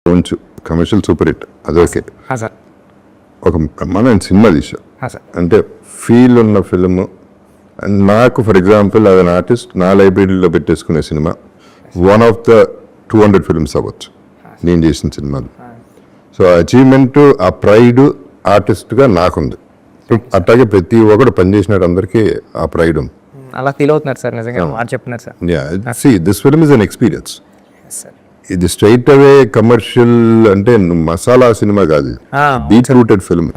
కొంచెం commercial super hit అదొకే. Sir ఒక బ్రహ్మాండమైన సినిమా తీసా సార్ అంటే ఫీల్ ఉన్న ఫిల్మ్. నాకు ఫర్ ఎగ్జాంపుల్ అది అన్ ఆర్టిస్ట్ నా లైబ్రరీలో పెట్టేసుకునే cinema one of the 200 films అవ్వచ్చు నేను చేసిన సినిమాలు. సో అచీవ్మెంట్ ఆ ప్రైడ్ ఆర్టిస్ట్గా నాకుంది. అట్లాగే ప్రతి ఒక్కడు పనిచేసినాడు అందరికీ ఆ ప్రైడ్ ఉంది. అలా ఫీల్ అవుతున్నారు సార్ నిజంగా మాట చెప్తున్నారు sir. See this film is an experience. Sir ఇది స్ట్రైట్ అవే కమర్షియల్ అంటే మసాలా సినిమా కాదు, డీప్ రూటెడ్ ఫిల్మ్.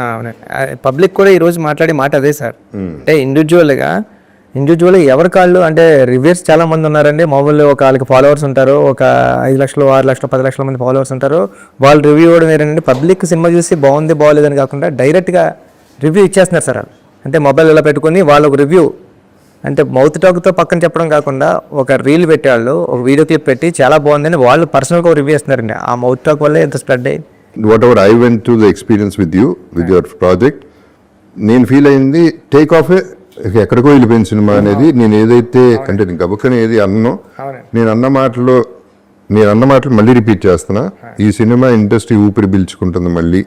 పబ్లిక్ కూడా ఈరోజు మాట్లాడే మాట అదే సార్. అంటే ఇండివిజువల్గా ఎవరి కాళ్ళు అంటే రివ్యూస్ చాలా మంది ఉన్నారండి. మామూలు ఒక వాళ్ళకి ఫాలోవర్స్ ఉంటారు, ఒక 5 లక్షలు 6 లక్షలు 10 లక్షల మంది ఫాలోవర్స్ ఉంటారు. వాళ్ళు రివ్యూ ఇవ్వడం వేరేనండి. పబ్లిక్ సినిమా చూసి బాగుంది బాగోలేదని కాకుండా డైరెక్ట్గా రివ్యూ ఇచ్చేస్తున్నారు సార్. అంటే మొబైల్ ఇలా పెట్టుకుని వాళ్ళకు రివ్యూ అంటే మౌత్ టాక్తో పక్కన చెప్పడం కాకుండా ఒక రీల్ పెట్టేవాళ్ళు ఒక వీడియో క్లిప్ పెట్టి చాలా బాగుందని వాళ్ళు పర్సనల్గా ఒక రివ్యూ ఇస్తున్నారండి. ఆ మౌత్ టాక్ వల్లే ఎంత స్ప్రెడ్ అయ్యింది. What ever I went to the experience with you with your project, నేను ఫీల్ అయింది టేక్ ఆఫ్ ఎక్కడికో వెళ్ళిపోయిన సినిమా అనేది. నేను ఏదైతే అంటే నేను గబుక్కని ఏది అన్నో నేను అన్న మాటలు మళ్ళీ రిపీట్ చేస్తున్నా. ఈ సినిమా ఇండస్ట్రీ ఊపిరి పీల్చుకుంటుంది మళ్ళీ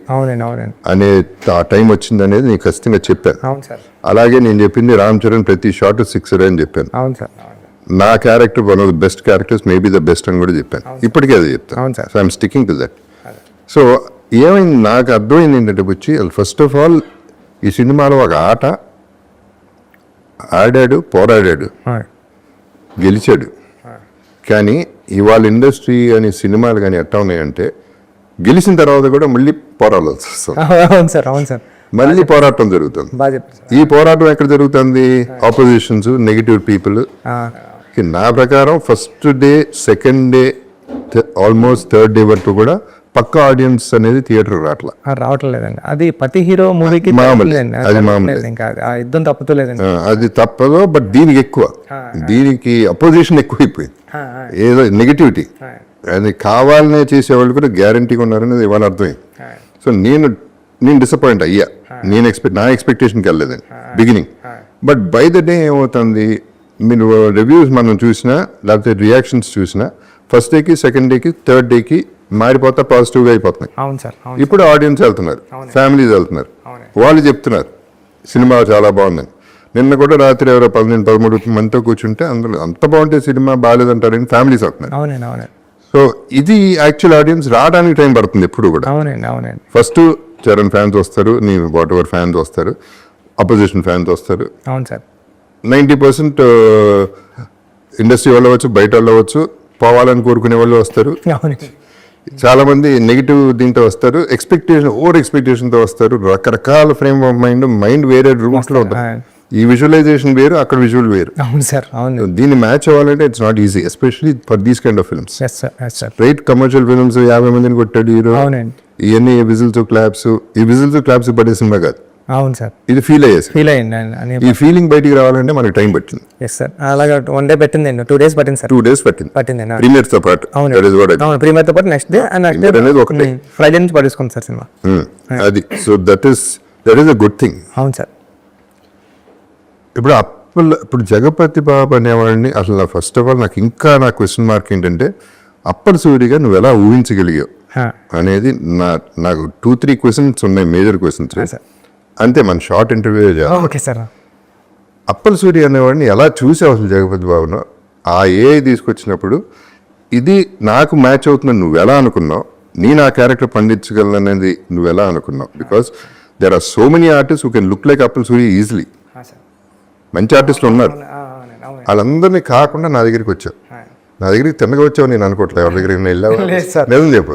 అనే ఆ టైం వచ్చింది అనేది నేను ఖచ్చితంగా చెప్పాను. అలాగే నేను చెప్పింది రామ్ చరణ్ ప్రతి షాట్ 6 అని చెప్పాను. నా character one of the best characters, maybe the best అని కూడా చెప్పాను. ఇప్పటికే అది చెప్తాను. So I'm sticking to that. So ఏమైంది నాకు అర్థమైంది ఏంటంటే వచ్చి ఫస్ట్ ఆఫ్ ఆల్ ఈ సినిమాలో ఒక ఆట ఆడాడు, పోరాడాడు, గెలిచాడు. కానీ ఇవాళ ఇండస్ట్రీ అని సినిమాలు కానీ ఎట్లా ఉన్నాయంటే గెలిచిన తర్వాత కూడా మళ్ళీ పోరాడాల్సి వస్తుంది. మళ్ళీ పోరాటం జరుగుతుంది. ఈ పోరాటం ఎక్కడ జరుగుతుంది? Opposition's, negative people. నా ప్రకారం first day, second day, almost third day వరకు కూడా పక్క ఆడియన్స్ అనేది థియేటర్ రావట్లేదండి. అది ప్రతి హీరో మూవీకి అది మామూలు, యుద్ధం తప్పలేదండి. అది తప్పదు. బట్ దీనికి ఎక్కువ, దీనికి అపోజిషన్ ఎక్కువైపోయింది. ఏదో నెగిటివిటీ అది కావాలనే చేసేవాళ్ళు కూడా గ్యారంటీగా ఉన్నారనేది ఇవాళ అర్థమైంది. సో నేను డిసప్పాయింట్ అయ్యా. నా ఎక్స్పెక్టేషన్కి వెళ్ళలేదండి beginning. But by the day ఏమవుతుంది, మీరు రివ్యూస్ మనం చూసినా లేకపోతే రియాక్షన్స్ చూసినా ఫస్ట్ డేకి, సెకండ్ డేకి, థర్డ్ డేకి మారిపోతా పాజిటివ్గా అయిపోతున్నాయి. ఇప్పుడు ఆడియన్స్ వెళ్తున్నారు, ఫ్యామిలీస్ వెళ్తున్నారు, వాళ్ళు చెప్తున్నారు సినిమా చాలా బాగుందని. నిన్న కూడా రాత్రి ఎవరో 12-13 మందితో కూర్చుంటే అందులో అంత బాగుంటే సినిమా బాగాలేదంటారని ఫ్యామిలీస్ అవుతున్నారు. సో ఇది యాక్చువల్ ఆడియన్స్ రావడానికి టైం పడుతుంది ఎప్పుడు కూడా. ఫస్ట్ చరణ్ ఫ్యాన్స్ వస్తారు, నేను వాట్ ఎవర్ ఫ్యాన్స్ వస్తారు, అపోజిషన్ ఫ్యాన్స్ వస్తారు. 90% ఇండస్ట్రీ వాళ్ళు అవ్వచ్చు, బయట వాళ్ళు అవ్వచ్చు, పోవాలని కోరుకునే వాళ్ళు వస్తారు. చాలా మంది నెగిటివ్ దీంతో వస్తారు, ఓవర్ ఎక్స్పెక్టేషన్తో వస్తారు. రకరకాల ఫ్రేమ్ ఆఫ్ మైండ్ వేరే రూమ్స్ లో ఉంటారు. ఈ విజువలైజేషన్ వేరు, అక్కడ విజువల్ వేరు. దీన్ని మ్యాచ్ అవ్వాలంటే it's not easy, especially for these kind of films. Right, commercial films 50 మందిని కొట్టాడు హీరో, ఇవన్నీ విజిల్స్ క్లాప్స్ పడే సినిమా కాదు. అవును సార్, ఇది ఫీల్ అయ్యింది. ఈ ఫీలింగ్ బయటికి రావాలంటే మనకి టైం పట్టింది. అలాగా 1 డే పెట్టింది, 2 days పట్టింది సార్. 2 days పట్టింది ప్రీమియర్ తో పాటు. ప్రీమియర్ తో పాటు నెక్స్ట్ డే అనేది ఒకటి ఫ్రైడే నుంచి పడేసుకుంది సార్ సినిమా. అది so that is a good thing. అవును సార్. ఇప్పుడు జగపతి బాబు అనేవాడిని అసలు ఫస్ట్ ఆఫ్ ఆల్ నా క్వశ్చన్ మార్క్ ఏంటంటే అప్పర్ సూరిగా నువ్వు ఎలా ఊహించగలిగావు అనేది నాకు 2-3 క్వశ్చన్స్ ఉన్నాయి, మేజర్ క్వశ్చన్స్. అంతే, మన షార్ట్ ఇంటర్వ్యూ చేయాలి. అప్పల్ సూరి అనేవాడిని ఎలా చూసావు అసలు జగపతి బాబును? ఆ ఏఐ తీసుకొచ్చినప్పుడు ఇది నాకు మ్యాచ్ అవుతుందని నువ్వు ఎలా అనుకున్నావు? నేను ఆ క్యారెక్టర్ పండించగలను అనేది నువ్వు ఎలా అనుకున్నావు? Because there are so many artist who can look like Appal Suri easily. మంచి ఆర్టిస్టులు ఉన్నారు, వాళ్ళందరినీ కాకుండా నా దగ్గరికి వచ్చావు. నా దగ్గరికి తిన్నగా వచ్చావు నేను అనుకోవట్లేదు. ఎవరి దగ్గరికి వెళ్ళావు? నిజం చెప్పు.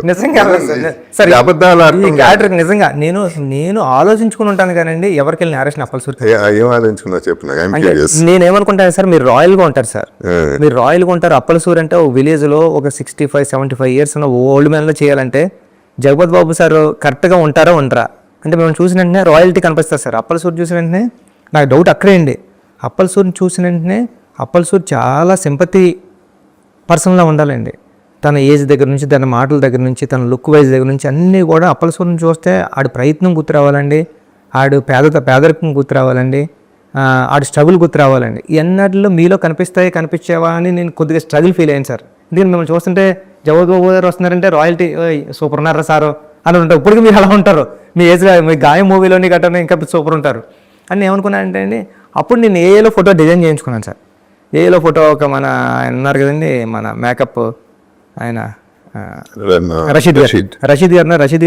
నిజంగా నేను ఆలోచించుకుని ఉంటాను కానండి ఎవరికి వెళ్ళి నేరేషన్ అప్పల్ సూరి ఏం ఆలోచించుకున్నా చెప్పు. నేనేమనుకుంటాను సార్, మీరు రాయల్ గా ఉంటారు సార్, మీరు రాయల్ గా ఉంటారు. అప్పల్ సూరి అంటే ఒక విలేజ్ లో ఒక 65-75 years ఉన్న ఓల్డ్ మ్యాన్ లో చేయాలంటే జగపతి బాబు సార్ కరెక్ట్ గా ఉంటారా ఉండరా అంటే మేము చూసిన వెంటనే రాయల్టీ కనిపిస్తారు సార్. అప్పల్ సూరి చూసిన వెంటనే నాకు డౌట్ అక్కడే అండి. అప్పల్ సూరిని చూసిన వెంటనే అప్పల్ సూరి చాలా సింపతి పర్సన్లా ఉండాలండి. తన ఏజ్ దగ్గర నుంచి, తన మాటల దగ్గర నుంచి, తన లుక్ వైజ్ దగ్గర నుంచి అన్నీ కూడా అప్పల్ సూరిని చూస్తే ఆడి ప్రయత్నం గుర్తు రావాలండి, ఆడు పేదరికం గుర్తు రావాలండి, ఆడు స్ట్రగుల్ గుర్తు రావాలండి. ఎన్నట్లో మీలో కనిపించేవా అని నేను కొద్దిగా స్ట్రగుల్ ఫీల్ అయ్యాను సార్. ఎందుకంటే మిమ్మల్ని చూస్తుంటే జగపతి బాబు గారు వస్తున్నారంటే రాయల్టీ సూపర్ ఉన్నారా సారు అని ఉంటారు. ఇప్పటికీ మీరు అలా ఉంటారు, మీ ఏజ్లో మీ గాయం మూవీలోని గట్రా ఇంకా సూపర్ ఉంటారు అని ఏమనుకున్నానంటే అండి, అప్పుడు నేను ఏఏలో ఫోటో డిజైన్ చేయించుకున్నాను సార్. ఏఏలో ఫోటో ఒక మన ఆయన ఉన్నారు కదండి, మన మేకప్ ఆయన రషీద్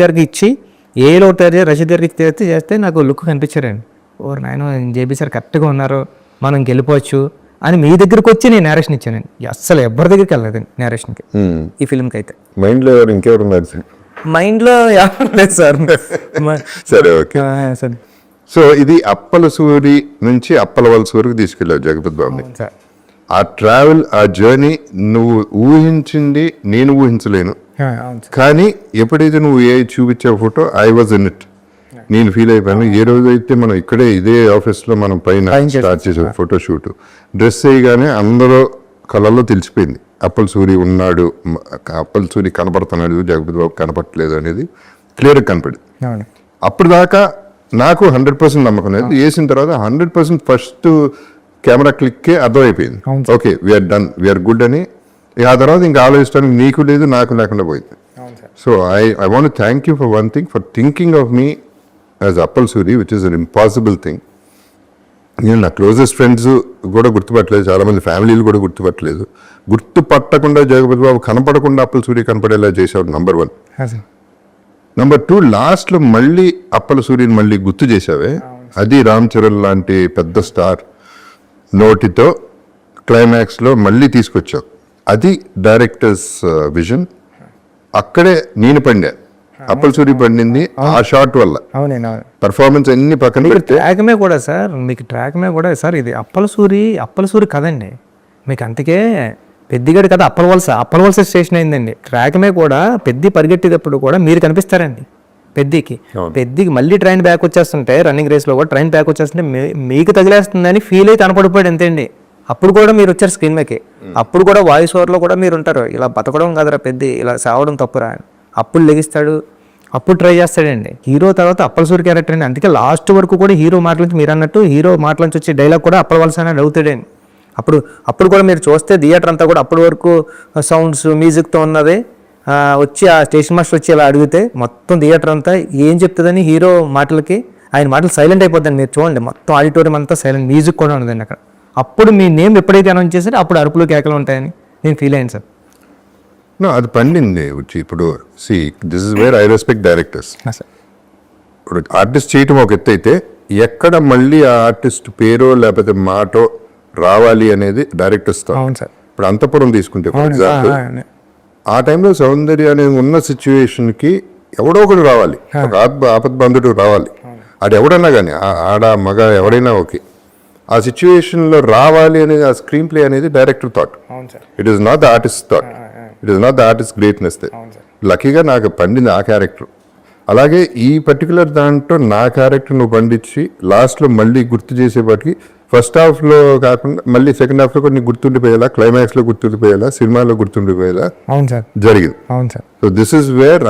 గారికి ఇచ్చి ఏలో రషీద్ గారికి చేస్తే నాకు లుక్ కనిపించారండి. ఓ నాయన జేబీ సార్ కరెక్ట్గా ఉన్నారు, మనం గెలిపోవచ్చు అని మీ దగ్గరికి వచ్చి నేను నేరేషన్ ఇచ్చానండి. అస్సలు ఎవరి దగ్గరికి వెళ్ళలేదండి నేరేషన్కి, ఈ ఫిల్మ్కి అయితే. మైండ్లో ఇంకెవరు ఉన్నారు సార్? మైండ్లో ఎవరు లేదు సార్. సరే, ఓకే. సరే. సో ఇది అప్పల సూరి నుంచి అప్పల వలస వరకు తీసుకెళ్ళావు జగపతి బాబుని. సార్ ఆ ట్రావెల్, ఆ జర్నీ నువ్వు ఊహించింది నేను ఊహించలేను. కానీ ఎప్పుడైతే నువ్వు ఏ చూపించావు photo, I was in it. నేను ఫీల్ అయిపోయాను. ఏ రోజు అయితే మనం ఇక్కడే ఇదే ఆఫీస్లో మనం పైన స్టార్ట్ చేసాం ఫోటో షూట్, డ్రెస్ వేయగానే అందరూ కళల్లో తెలిసిపోయింది అప్పల సూరి ఉన్నాడు, అప్పల సూరి కనపడుతున్నాడు, జగపతి బాబు కనపడట్లేదు అనేది క్లియర్గా కనపడింది. అప్పుడు దాకా నాకు 100% నమ్మకం లేదు. వేసిన తర్వాత 100% ఫస్ట్ కెమెరా క్లిక్కే అర్థమైపోయింది, okay we're done, we're good అని. ఆ తర్వాత ఇంకా ఆలోచించడానికి నీకు లేదు, నాకు లేకుండా పోయింది. So I want thank you for one thing, for thinking of me as Appal Suri, which is an impossible thing. నేను నా క్లోజెస్ట్ ఫ్రెండ్స్ కూడా గుర్తుపట్టలేదు, చాలామంది ఫ్యామిలీలు కూడా గుర్తుపట్టలేదు. గుర్తుపట్టకుండా జగపతి బాబు కనపడకుండా అప్పల్ సూరి కనపడేలా చేశాడు, నంబర్ 1. నంబర్ 2, లాస్ట్లో మళ్ళీ అప్పల సూరిని మళ్ళీ గుర్తు చేసావే, అది రామ్ చరణ్ లాంటి పెద్ద స్టార్ నోటితో క్లైమాక్స్లో మళ్ళీ తీసుకొచ్చావు. అది డైరెక్టర్స్ విజన్. అక్కడే నేను పండా, అప్పల సూరి పండింది ఆ షాట్ వల్ల. పర్ఫార్మెన్స్ అన్ని పక్కన పెడితే ట్రాక్మే కూడా సార్, మీకు ట్రాక్మే కూడా సార్ ఇది అప్పల సూరి కదండి మీకు. అంతకే పెద్దిగడి కదా అప్పల వలస స్టేషన్ అయిందండి. ట్రాక్మే కూడా పెద్ది పరిగెట్టేటప్పుడు కూడా మీరు కనిపిస్తారండి పెద్దికి మళ్ళీ ట్రైన్ బ్యాక్ వచ్చేస్తుంటే, రన్నింగ్ రేస్లో కూడా ట్రైన్ బ్యాక్ వచ్చేస్తుంటే మీకు తగిలేస్తుందని ఫీల్ అయితే కనపడిపోయాడు అంతే అండి. అప్పుడు కూడా మీరు వచ్చారు స్క్రీన్ మీదకి, అప్పుడు కూడా వాయిస్ ఓవర్లో కూడా మీరు ఉంటారు, ఇలా బతకడం కదరా పెద్ది, ఇలా సావడం తప్పురా అని. అప్పుడు లెగిస్తాడు, అప్పుడు ట్రై చేస్తాడండి. హీరో తర్వాత అప్పల సూరి క్యారెక్టర్ అండి. అందుకే లాస్ట్ వరకు కూడా హీరో మాటల నుంచి, మీరు అన్నట్టు హీరో మాటల నుంచి వచ్చే డైలాగ్ కూడా అప్పల వలస అనేది అవుతాడండి. అప్పుడు కూడా మీరు చూస్తే థియేటర్ అంతా కూడా అప్పటి వరకు సౌండ్స్ మ్యూజిక్తో ఉన్నది. వచ్చి ఆ స్టేషన్ మాస్టర్ వచ్చి ఇలా అడిగితే మొత్తం థియేటర్ అంతా ఏం చెప్తుందని హీరో మాటలకి ఆయన మాటలు సైలెంట్ అయిపోద్దండి. మీరు చూడండి మొత్తం ఆడిటోరియం అంతా సైలెంట్, మ్యూజిక్ కూడా ఉండదండి అక్కడ. అప్పుడు మీ నేమ్ ఎప్పుడైతే అనౌన్స్ చేశారో అప్పుడు అరుపులు కేకలు ఉంటాయని నేను ఫీల్ అయ్యాను సార్. అది పండింది వచ్చి. ఇప్పుడు this is where I respect directors. ఇప్పుడు ఆర్టిస్ట్ చేయటం ఒక ఎత్తు అయితే, ఎక్కడ మళ్ళీ ఆ ఆర్టిస్ట్ పేరో లేకపోతే మాటో రావాలి అనేది డైరెక్టర్స్. ఇప్పుడు అంతపురం తీసుకుంటే ఫర్ ఎగ్జాంపుల్, ఆ టైంలో సౌందర్య అనేది ఉన్న సిచ్యువేషన్కి ఎవడో ఒకడు రావాలి, ఒక ఆపద్బంధుడు రావాలి. అది ఎవడన్నా కానీ ఆడ మగ ఎవడైనా ఓకే, ఆ సిచ్యువేషన్లో రావాలి అనేది, ఆ స్క్రీన్ ప్లే అనేది director thought. It is not the artist thought, it is not the artist greatness. లక్కీగా నాకు పండింది ఆ క్యారెక్టర్. అలాగే ఈ పర్టికులర్ దాంట్లో నా క్యారెక్టర్ నువ్వు పండించి లాస్ట్లో మళ్ళీ గుర్తు చేసేపాటికి, ఫస్ట్ హాఫ్లో కాకుండా మళ్ళీ సెకండ్ హాఫ్లో కొన్ని గుర్తుండిపోయేలా, క్లైమాక్స్లో గుర్తుండిపోయేలా, సినిమాలో గుర్తుండిపోయేలా జరిగింది. So this is where